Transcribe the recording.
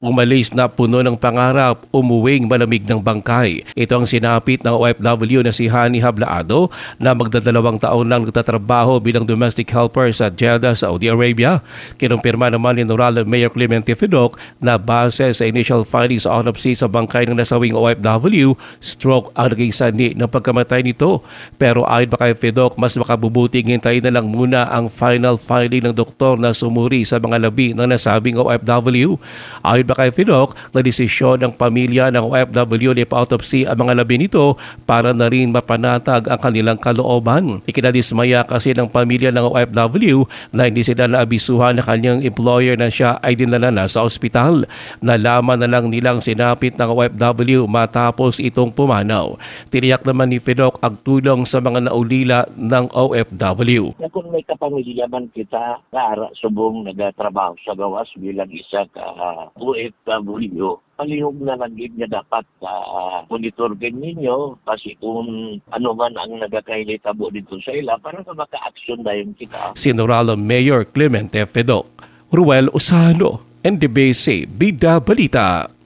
Umalis na puno ng pangarap, umuwing malamig ng bangkay. Ito ang sinapit ng OFW na si Hani Hablaado na magdadalawang taon lang nagtatrabaho bilang domestic helper sa Jeddah, Saudi Arabia. Kinumpirma naman ni Noralo Mayor Clemente Fidoc na base sa initial findings sa autopsy sa bangkay ng nasawing OFW, stroke ang naging sani ng pagkamatay nito. Pero ayon pa kay Fidoc, mas makabubuting hintayin na lang muna ang final finding ng doktor na sumuri sa mga labi ng nasabing OFW. Ayon pa kay Fidoc, na desisyon ng pamilya ng OFW na ipa-autopsy ang mga labi nito para na rin mapanatag ang kanilang kalooban. Ikinadismaya kasi ng pamilya ng OFW na hindi sila naabisuhan ng kanyang employer na siya ay dinala na sa ospital. Nalaman na lang nilang sinapit ng OFW matapos itong pumanaw. Tiniyak naman ni Fidoc ang tulong sa mga naulila ng OFW. Na kung may kapamilya man kita, para subong nagatrabaho sa gawas bilang isa ka OFW, palihog na lang niya dapat monitorgan ninyo kasi kung ano man ang nagakailitabo dito sa ila para maka-action dayon kita. Si Noralo Mayor Clemente Fidoc. Ruel Osano, NDBC, Bida Balita.